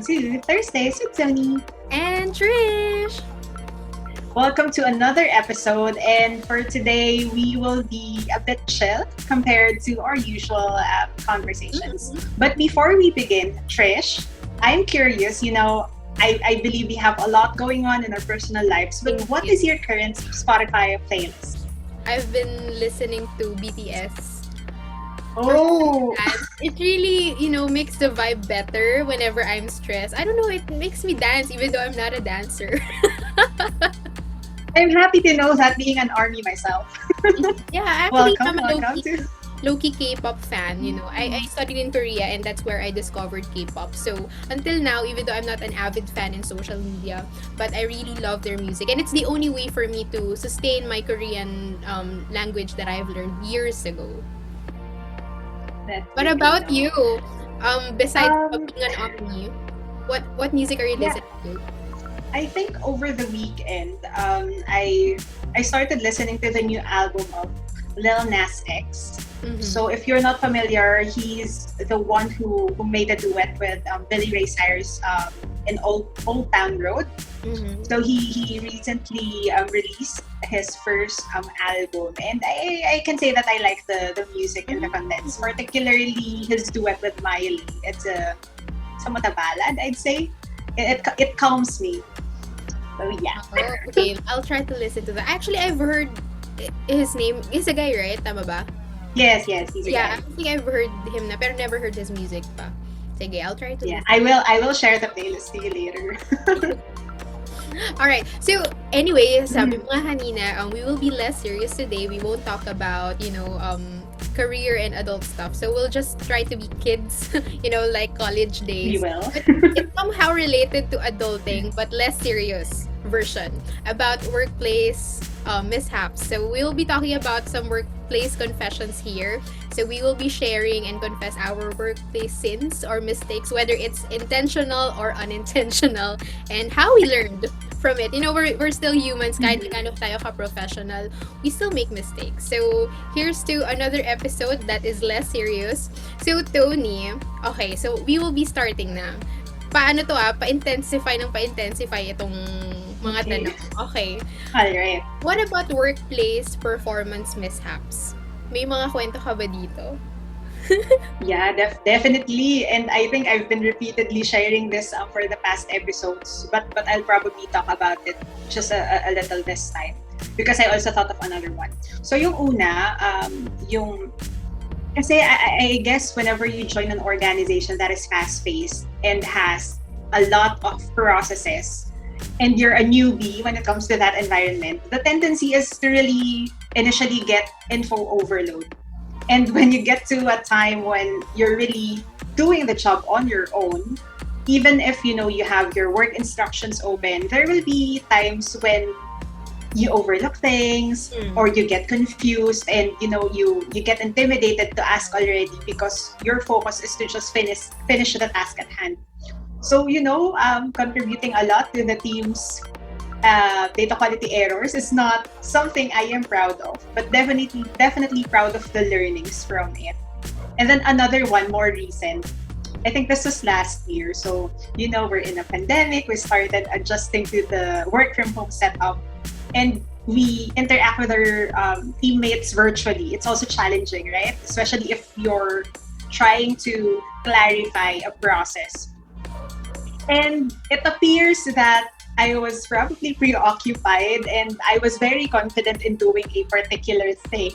to Thursdays with Toni and Trish. Welcome to another episode, and for today we will be a bit chill compared to our usual conversations. But before we begin, Trish, I'm curious, I believe we have a lot going on in our personal lives, but what is your current Spotify playlist? I've been listening to BTS. Oh! It really, makes the vibe better whenever I'm stressed. I don't know, it makes me dance even though I'm not a dancer. I'm happy to know that, being an ARMY myself. Yeah, actually, welcome to low-key K-pop fan, I studied in Korea and that's where I discovered K-pop. So until now, even though I'm not an avid fan in social media, but I really love their music. And it's the only way for me to sustain my Korean language that I've learned years ago. What about you? Besides being an ARMY, what music are you listening to? I think over the weekend, I started listening to the new album of Lil Nas X. Mm-hmm. So if you're not familiar, he's the one who made a duet with Billy Ray Cyrus in Old Town Road. Mm-hmm. So he recently released his first album, and I can say that I like the music and the contents, particularly his duet with Miley. It's somewhat a ballad, I'd say. It calms me. So yeah. Oh, okay, I'll try to listen to that. Actually, I've heard his name. He's a guy, right? Tama ba? Yes, he's a guy. I think I've heard him na, pero never heard his music pa. Sige, I'll try to listen. I will share the playlist to you later. Alright, so anyway, sabi mo nga kanina, we will be less serious today. We won't talk about, career and adult stuff. So we'll just try to be kids, like college days. We will. But it's somehow related to adulting, but less serious version about workplace mishaps. So we'll be talking about some workplace confessions here. So we will be sharing and confess our workplace sins or mistakes, whether it's intentional or unintentional, and how we learned from it. We're still humans, kahit kind of tayo ka-professional, we still make mistakes. So here's to another episode that is less serious. So Toni, okay, so we will be starting na. Paano to pa-intensify itong mga tanong. Okay. Alright. What about workplace performance mishaps? May mga kwento ka ba dito? Yeah, definitely. And I think I've been repeatedly sharing this for the past episodes. But I'll probably talk about it just a little this time, because I also thought of another one. So yung una, kasi I guess whenever you join an organization that is fast-paced and has a lot of processes, and you're a newbie when it comes to that environment, the tendency is to really initially get info overload. And when you get to a time when you're really doing the job on your own, even if you have your work instructions open, there will be times when you overlook things or you get confused, and you get intimidated to ask already because your focus is to just finish the task at hand. So contributing a lot to the team's data quality errors is not something I am proud of, but definitely proud of the learnings from it. And then another one, more recent, I think this was last year. So we're in a pandemic, we started adjusting to the work from home setup, and we interact with our teammates virtually. It's also challenging, right? Especially if you're trying to clarify a process. And it appears that I was probably preoccupied and I was very confident in doing a particular thing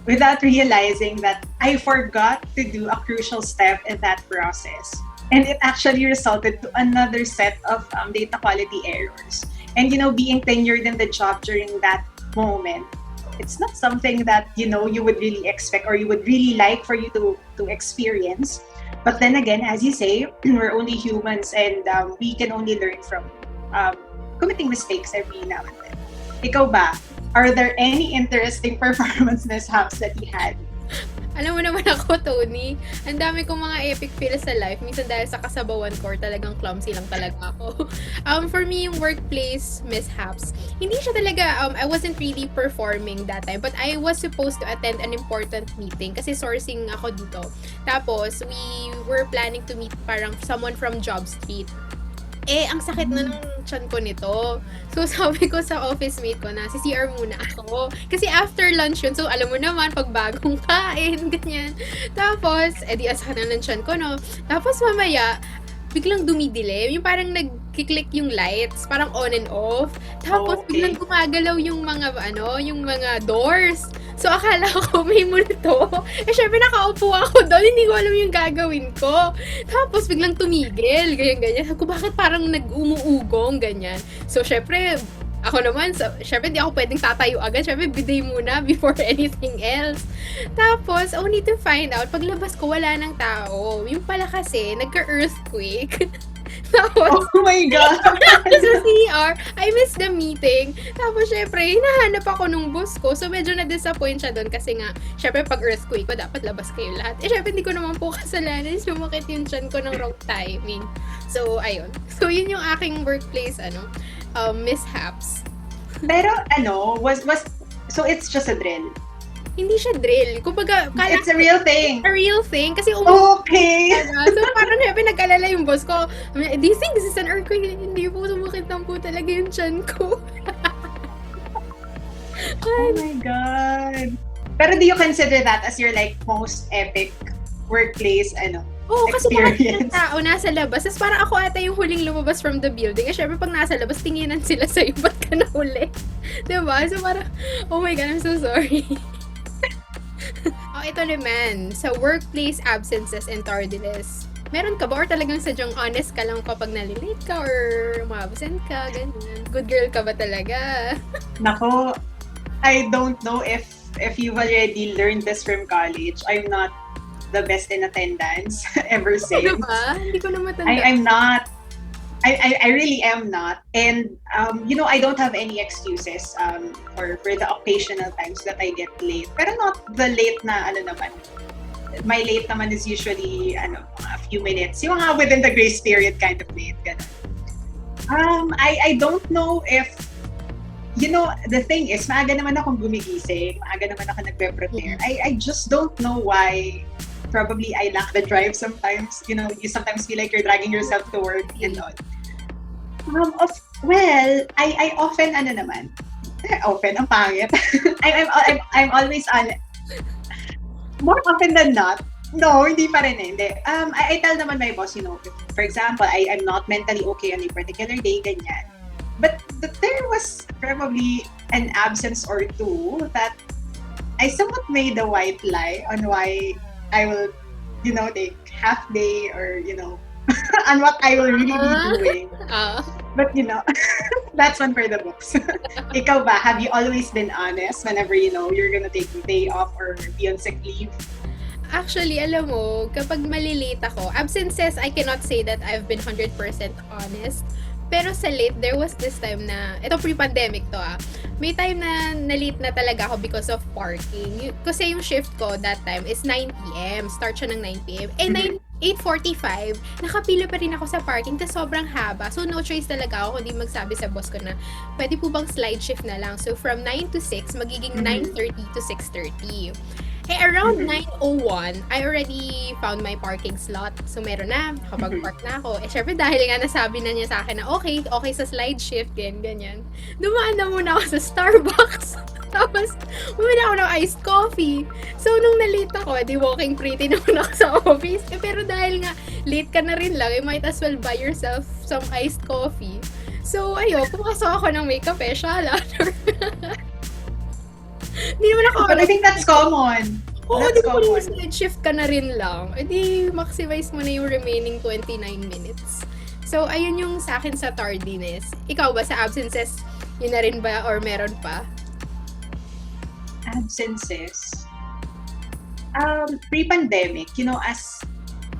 without realizing that I forgot to do a crucial step in that process. And it actually resulted to another set of data quality errors. And being tenured in the job during that moment, it's not something that you would really expect or you would really like for you to experience. But then again, as you say, we're only humans, and we can only learn from committing mistakes every now and then. Ikaw ba? Are there any interesting performance mishaps that you had? Alam mo naman ako, Tony, ang dami kong mga epic fails sa life. Minsan dahil sa kasabawan ko, or talagang clumsy lang talaga ako. For me, yung workplace mishaps, hindi siya talaga, I wasn't really performing that time, but I was supposed to attend an important meeting kasi sourcing ako dito. Tapos, we were planning to meet parang someone from Job Street. Ang sakit na ng tiyan ko nito. So, sabi ko sa office mate ko na, CR muna ako. Kasi after lunch yun, so alam mo naman, pag bagong kain, ganyan. Tapos, di ang sakit na ng tiyan ko, no? Tapos mamaya, biglang dumidilim. Yung parang nag-click yung lights, parang on and off. Tapos, biglang gumagalaw yung mga doors. So, akala ko may multo. Syempre, nakaupo ako doon. Hindi ko alam yung gagawin ko. Tapos, biglang tumigil. Ganyan-ganyan. Sabi ko, bakit parang nag-umuugong? Ganyan. So, syempre, ako naman, syempre, di ako pwedeng tatayo agad. Syempre, biday muna before anything else. Tapos, only to find out, paglabas ko, wala ng tao. Yung pala kasi, nagka-earthquake. Tapos, oh my God! sa CR, I missed the meeting. Tapos, syempre, hinahanap ako nung boss ko. So, medyo na-disappoint siya doon kasi nga, syempre, pag earthquake ko, dapat labas kayo lahat. Syempre, hindi ko naman po kasalanan. Sumakit yung tiyan ko ng wrong timing. So, ayun. So, yun yung aking workplace, mishaps. Pero, so it's just a drill? Hindi siya drill. Kumbaga, it's a real thing. A real thing. Kasi okay. So, parang syempre, nag-alala yung boss ko. Do you think this is an earthquake? Hindi po, sumakit lang po talaga yung tiyan ko. Oh my God. Pero do you consider that as your like most epic workplace kasi experience? Kasi tao nasa labas. Tapos parang ako ata yung huling lumabas from the building. Syempre, pag nasa labas, tinginan sila sa'yo. Ba't ka nahuli? Diba? So parang, oh my God, I'm so sorry. Ito naman, sa workplace absences and tardiness. Meron ka ba or talagang sadyang honest ka lang kapag nalilate ka or ma-absent ka, ganyan? Good girl ka ba talaga? Nako, I don't know if you've already learned this from college. I'm not the best in attendance ever since. Ano ba? Hindi ko na matanda. I'm not. I really am not. And, I don't have any excuses for the occasional times that I get late. Pero not the late na, naman. My late naman is usually, a few minutes. Yung mga within the grace period kind of late. Ganun. I don't know if, the thing is, maaga naman akong gumigising. Maaga naman ako nagpe-prepare. I just don't know why. Probably I lack the drive sometimes. You sometimes feel like you're dragging yourself to work and all. I often often ang pangit. I'm always on. More often than not. No, hindi pa rin eh. Hindi. I tell naman my boss, if, for example, I'm not mentally okay on a particular day, ganyan. But there was probably an absence or two that I somewhat made a white lie on why I will, take half day or, on what I will really be doing. But, that's one for the books. Ikaw ba, have you always been honest whenever, you're gonna take a day off or be on sick leave? Actually, alam mo, kapag malilate ako, absences, I cannot say that I've been 100% honest. Pero sa late, there was this time na, ito pre-pandemic to may time na na-late na talaga ako because of parking. Kasi yung shift ko that time is 9 p.m. Start siya ng 9 p.m. 8:45, nakapila pa rin ako sa parking tapos sobrang haba. So, no choice talaga ako kundi magsabi sa boss ko na pwede po bang slide shift na lang. So, from 9 to 6, magiging 9:30 to 6:30. Around 9:01, I already found my parking slot. So, meron na. Nakapag-park na ako. Syempre, dahil nga nasabi na niya sa akin na okay sa slide shift, ganyan. Dumaan na muna ako sa Starbucks. Tapos, bumili ako ng iced coffee. So, nung na-late ako, walking pretty na muna ako sa office. Pero dahil nga, late ka na rin lang, you might as well buy yourself some iced coffee. So, pumasok ako ng makeup shala. Hindi naman ako. But I think that's common. Oo, di ko slide shift ka na rin lang. Di maximize mo na yung remaining 29 minutes. So, ayun yung sa akin sa tardiness. Ikaw ba, sa absences, yun na rin ba or meron pa? Absences? Pre-pandemic,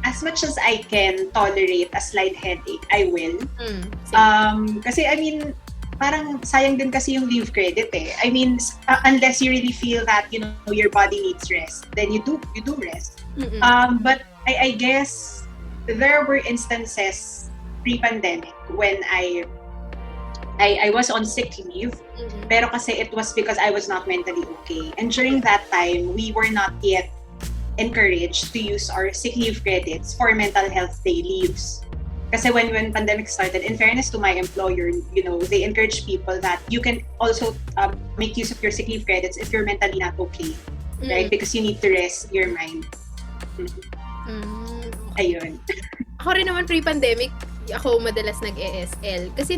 as much as I can tolerate a slight headache, I will. Kasi, parang sayang din kasi yung leave credit eh. I mean, unless you really feel that, your body needs rest, then you do rest. But I guess there were instances pre-pandemic when I was on sick leave, pero kasi it was because I was not mentally okay. And during that time, we were not yet encouraged to use our sick leave credits for mental health day leaves. Kasi when pandemic started, in fairness to my employer, they encourage people that you can also make use of your sick leave credits if you're mentally not okay, right? Because you need to rest your mind. Ayun. Ako rin naman pre-pandemic, ako madalas nag-ESL. Kasi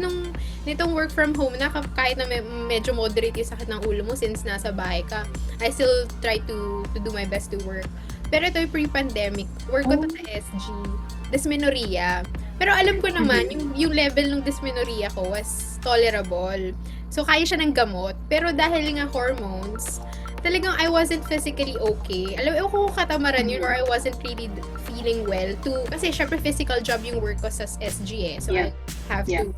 nitong work from home na, kahit na medyo moderate yung sakit ng ulo mo since nasa bahay ka, I still try to do my best to work. Pero ito yung pre-pandemic, work ko to sa SG, dysmenorrhea. Pero alam ko naman, yung level ng dysmenorrhea ko was tolerable. So, kaya siya ng gamot. Pero dahil nga hormones, talagang I wasn't physically okay. Alam ko kung katamaran yun or I wasn't really feeling well kasi syempre physical job yung work ko sa SG eh. So, I have to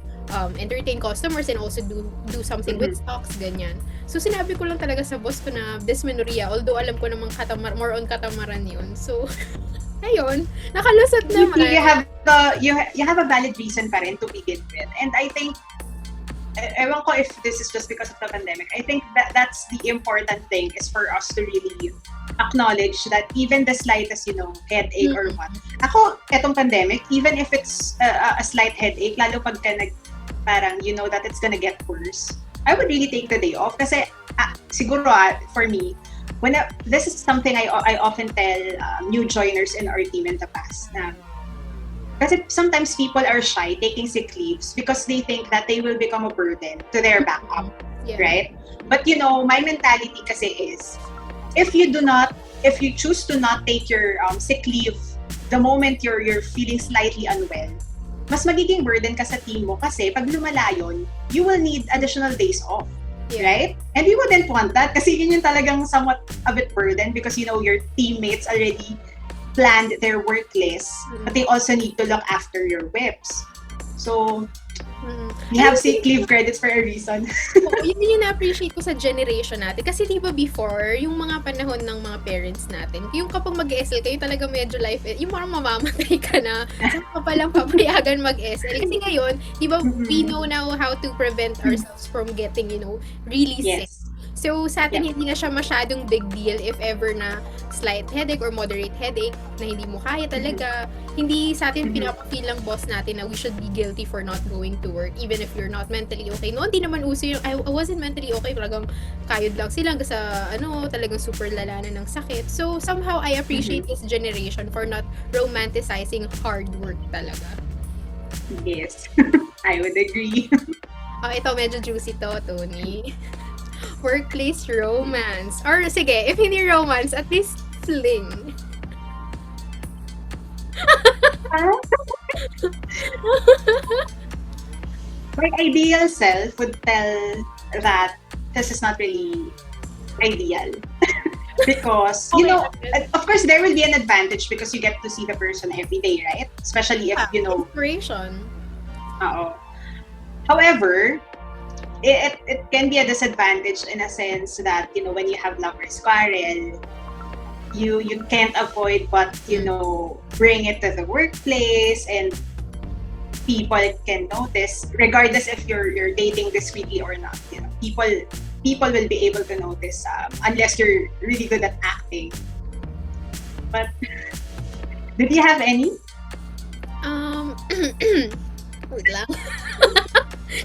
entertain customers and also do something with stocks, ganyan. So, sinabi ko lang talaga sa boss ko na dysmenorrhea, although alam ko namang more on katamaran yun. So, ayun, nakalusot naman. You have a valid reason pa rin to begin with. And I think, ewan ko if this is just because of the pandemic, I think that's the important thing is for us to really acknowledge that even the slightest, headache or what. Ako, etong pandemic, even if it's a slight headache, lalo pagka parang you know that it's gonna get worse, I would really take the day off. Kasi siguro for me, this is something I often tell new joiners in our team in the past. Kasi sometimes people are shy taking sick leaves because they think that they will become a burden to their backup, right? But my mentality kasi is, if you choose to not take your sick leave the moment you're feeling slightly unwell, mas magiging burden ka sa team mo kasi pag lumala yun, you will need additional days off. Right? And we wouldn't want that kasi yun yung talagang somewhat a bit burden because your teammates already planned their work list, but they also need to look after your whips. So, we have sick leave credits for a reason. Yun yung na-appreciate ko sa generation natin. Kasi di ba before, yung mga panahon ng mga parents natin, yung kapag mag-ESL kayo talaga medyo yung parang mamamatay ka na, saan ka palang papayagan mag-ESL. Kasi ngayon, di ba we know now how to prevent ourselves from getting, really sick. So, sa atin, hindi na siya masyadong big deal if ever na slight headache or moderate headache na hindi mo kaya talaga. Hindi sa atin pinapafeel ng boss natin na we should be guilty for not going to work even if you're not mentally okay. Noon, di naman uso yung, I wasn't mentally okay. Talagang kayod lang sila sa, talagang super lala na ng sakit. So, somehow, I appreciate this generation for not romanticizing hard work talaga. Yes. I would agree. Ito, medyo juicy to, Toni. Workplace romance. Or sige, if hindi romance, at least fling. My ideal self would tell that this is not really ideal. Because, of course, there will be an advantage because you get to see the person every day, right? Especially if, Inspiration. However, it can be a disadvantage in a sense that, when you have lovers quarrel, you can't avoid but, bring it to the workplace and people can notice, regardless if you're dating discreetly or not. People will be able to notice unless you're really good at acting. But, did you have any? Wait lang.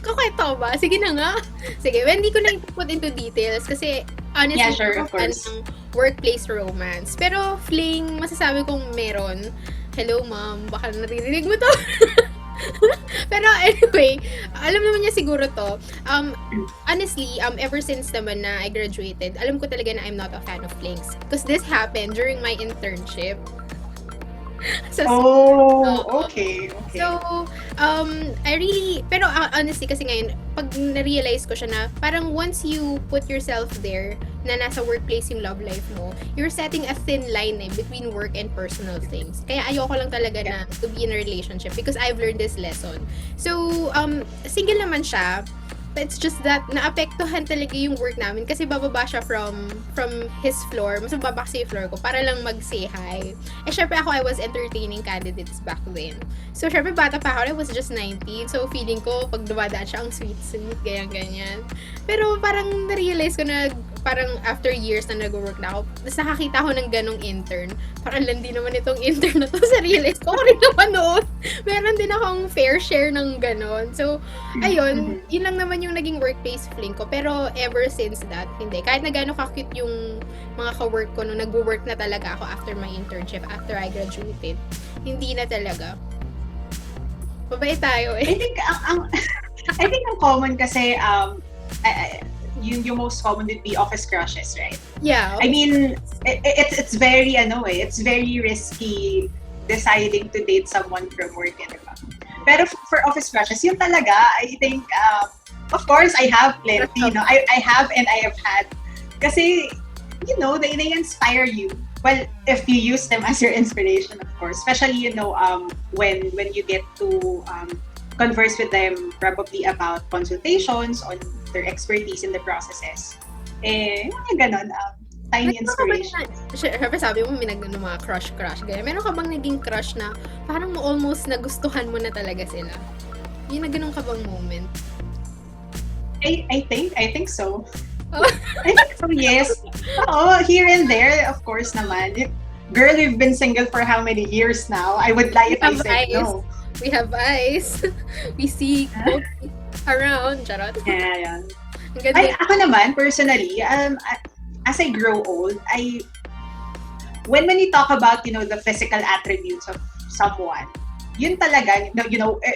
Kakweto ba? Sige na nga. Sige, hindi ko na ipuput into details kasi honestly, sure, of course. Ng workplace romance. Pero fling, masasabi kong meron. Hello, ma'am. Baka naririnig mo to. Pero anyway, alam naman niya siguro to. Honestly, ever since naman na I graduated, alam ko talaga na I'm not a fan of flings. Because this happened during my internship. Okay. So, pero honestly kasi ngayon, pag na-realize ko siya na parang once you put yourself there, na nasa workplace yung love life mo, you're setting a thin line between work and personal things. Kaya ayoko lang talaga na to be in a relationship because I've learned this lesson. So, single naman siya, It's just that naapektuhan talaga yung work namin kasi bababa siya from his floor. Mas bababa kasi yung floor ko para lang mag-say hi. Eh, syempre ako, I was entertaining candidates back then. So, syempre bata pa ako, I was just 19. So, feeling ko, pag dumadaan siya, ang sweet-sweet, ganyan-ganyan. Pero parang na-realize ko na parang after years na nag-work na ako, tapos nakakita ko ng ganong intern. Parang landi naman itong intern na to. Sa realize ko rin naman noon. Meron din akong fair share ng ganon. So, ayun, yun lang naman yung naging workplace fling ko. Pero ever since that, hindi. Kahit na gano'n ka-cute yung mga ka-work ko nung nag-work na talaga ako after my internship, after I graduated, hindi na talaga. Mabait tayo eh. I think ang common kasi, yung most common would be office crushes, right? Yeah. I mean, it's very it's very risky deciding to date someone from work, diba? Pero for office crushes, yun talaga, I think, of course, I have plenty, I have and I have had. Kasi, they inspire you. Well, if you use them as your inspiration, of course. Especially, when you get to converse with them probably about consultations on their expertise in the processes. Mga ganon, tiny inspiration. Siyempre sabi mo, may mga crush, ganyan. Meron ka bang naging crush na parang mo almost nagustuhan mo na talaga sila? Yung na ganun ka bang moment? I think so. Oh. I think so, yes. Oo, here and there, of course naman. Girl, we've been single for how many years now? I would lie if I said no. We have eyes. We see around. Charot. Yeah. Ako naman, personally, as I grow old, when you talk about, the physical attributes of someone, yun talaga,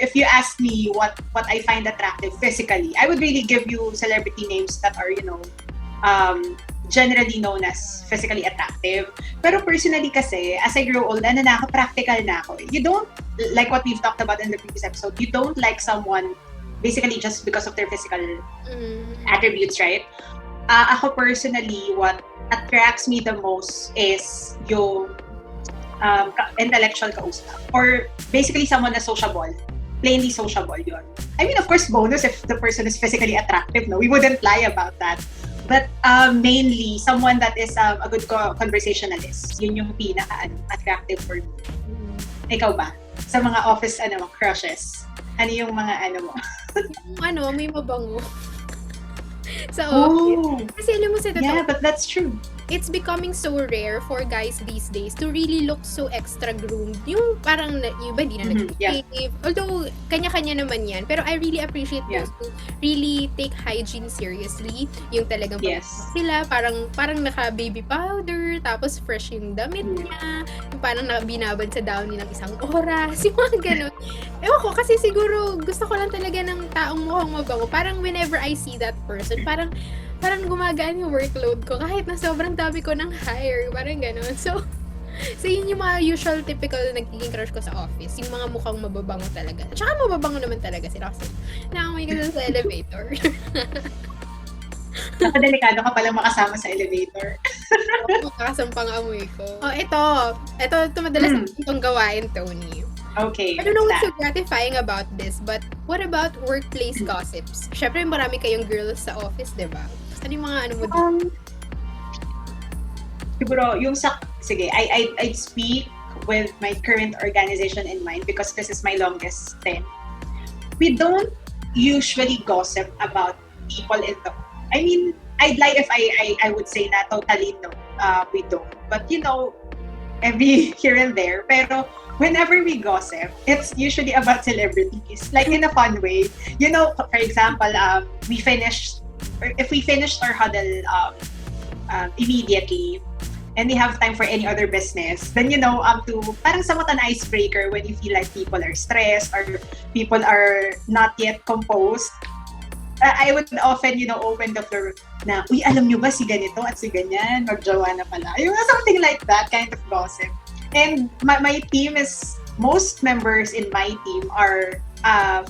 if you ask me what I find attractive physically, I would really give you celebrity names that are, generally known as physically attractive. Pero personally kasi, as I grow old, practical na ako. You don't, like what we've talked about in the previous episode, you don't like someone basically just because of their physical attributes, right? Ako personally, what attracts me the most is yung intellectual kausap. Or basically someone na sociable. Plainly sociable yun. I mean, of course, bonus if the person is physically attractive, no? We wouldn't lie about that. But mainly, someone that is a good conversationalist. Yun yung pinaka-attractive for me. Ikaw ba? Sa mga office crushes, ano yung mga mo? May mabango. Sa office. Kasi alam mo sa totoo. Yeah, but that's true. It's becoming so rare for guys these days to really look so extra groomed. Yung parang yung iba di na nag-shave. Although, kanya-kanya naman yan. Pero I really appreciate those who really take hygiene seriously. Yung talagang sila, parang naka-baby powder, tapos fresh yung damit niya. Yung parang binabad sa downy ng isang oras. Yung mga ganun. Ewan ko, kasi siguro gusto ko lang talaga ng taong mukhang mabango. Parang whenever I see that person, parang gumagaan yung workload ko kahit na sobrang dami ko ng hire, parang gano'n. So yun yung mga usual typical na nagiging crush ko sa office, yung mga mukhang mababango talaga. Tsaka mababango naman talaga sila kasi naamoy ka sa elevator. Delikado ka palang makasama sa elevator. Makasampang amoy ko. Ito madalas itong gawain, Tony. Okay. I don't know what's so gratifying about this, but what about workplace gossips? Syempre, marami kayong girls sa office, diba? Ano yung mga mo dito? Siguro, sige, I'd speak with my current organization in mind because this is my longest stint. We don't usually gossip about people in the... I mean, I'd lie if I would say na totally no, we don't. But every here and there. Pero whenever we gossip, it's usually about celebrities, like in a fun way. For example, if we finished our huddle immediately, and we have time for any other business, then parang somewhat an icebreaker when you feel like people are stressed or people are not yet composed. I would often, open the floor na, uy, alam nyo ba si ganito at si ganyan, magjowa na pala. Something like that kind of gossip. And my team most members in my team are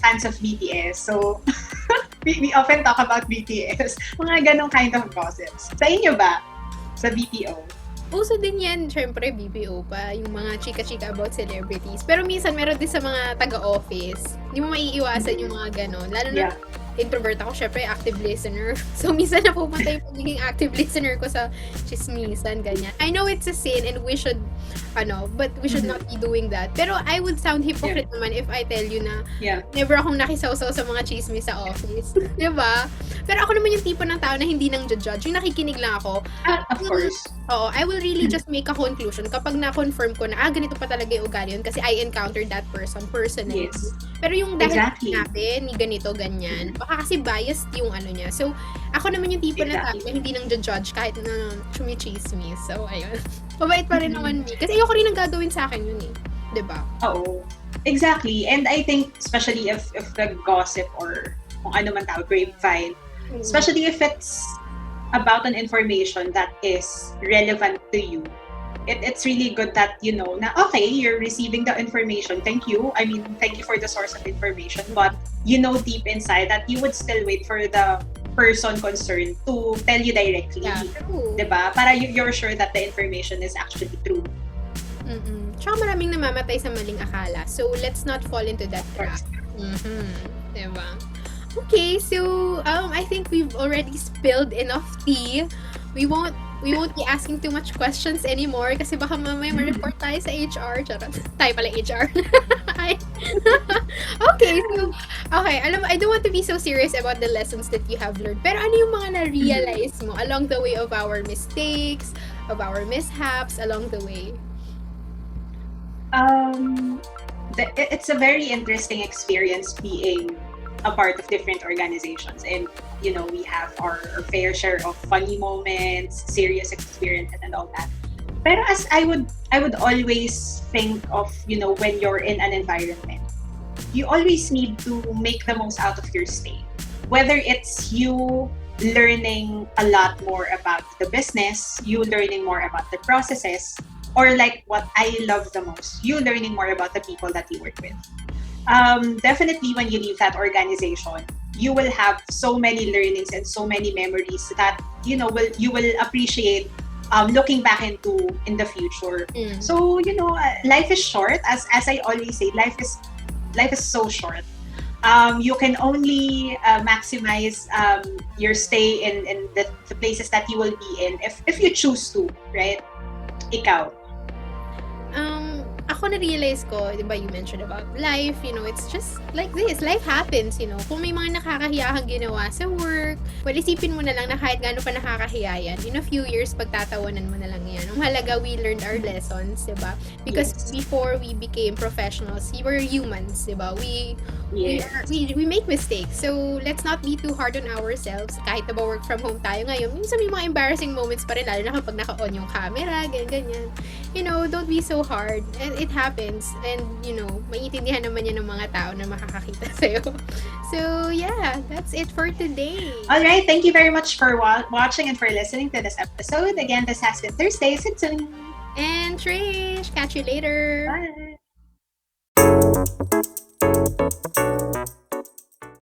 fans of BTS. So, we often talk about BTS. Mga ganong kind of gossips. Sa inyo ba? Sa BPO? Uso din yan, syempre, BPO pa. Yung mga chika-chika about celebrities. Pero minsan, meron din sa mga taga-office. Hindi mo maiiwasan yung mga ganon. Lalo na introvert ako, syempre active listener. So, minsan napupunta yung pagiging active listener ko sa chismisan, ganyan. I know it's a sin and we should, but we should not be doing that. Pero I would sound hypocrite naman if I tell you na never akong nakisawsaw sa mga chismis sa office. Diba? Pero ako naman yung tipo ng tao na hindi nang judge. Yung nakikinig lang ako. Of course. Oo, I will really just make a conclusion kapag na-confirm ko na, ganito pa talaga yung ugali yun kasi I encountered that person personally. Yes. Pero yung dahil Exactly. natin, ni ganito, ganyan, baka kasi biased yung ano niya. So, ako naman yung tipo na tao na hindi nang judge kahit na chumichismis. So, ayun. Mabait pa rin naman me. Kasi ayoko rin ang gagawin sa akin yun eh. Diba? Oo. Exactly. And I think, especially if the gossip or kung ano man tawag, grapevine, especially if it's about an information that is relevant to you, it's really good that you know na okay, you're receiving the information. Thank you. I mean, thank you for the source of information. But you know deep inside that you would still wait for the person concerned to tell you directly. Yeah, true. Diba? Para you're sure that the information is actually true. Tsaka maraming namamatay sa maling akala. So, let's not fall into that trap. Diba? Okay, so I think we've already spilled enough tea. We won't be asking too much questions anymore kasi baka mamaya ma-report tayo sa HR. Charot. Tayo pala HR. Okay, so alam mo, I don't want to be so serious about the lessons that you have learned. Pero ano yung mga na-realize mo along the way of our mistakes, of our mishaps along the way? It's a very interesting experience being a part of different organizations, and you know we have our fair share of funny moments, serious experiences, and all that. Pero as I would always think of, you know, when you're in an environment, you always need to make the most out of your stay. Whether it's you learning a lot more about the business, you learning more about the processes, or like what I love the most, you learning more about the people that you work with. Definitely when you leave that organization, you will have so many learnings and so many memories that you know you will appreciate looking back into in the future. So you know, life is short. As I always say, life is so short. You can only maximize your stay in the places that you will be in if you choose to, right? Ikaw. Ako na-realize ko, di ba, you mentioned about life, you know, it's just like this. Life happens, you know. Kung may mga nakakahiya kang ginawa sa work, well, isipin mo na lang na kahit gaano pa nakakahiya yan, in a few years, pagtatawanan mo na lang yan. Ang halaga, we learned our lessons, di ba? Because before we became professionals, we were humans, di ba? We make mistakes. So, let's not be too hard on ourselves. Kahit na ba work from home tayo ngayon, minsan may mga embarrassing moments pa rin, lalo na kapag naka-on yung camera, ganyan. You know, don't be so hard. And it happens. And, you know, maiintindihan naman yan ng mga tao na makakakita sa'yo. So, yeah, that's it for today. All right. Thank you very much for watching and for listening to this episode. Again, this has been Thursdays with Toni and Trish. Catch you later. Bye.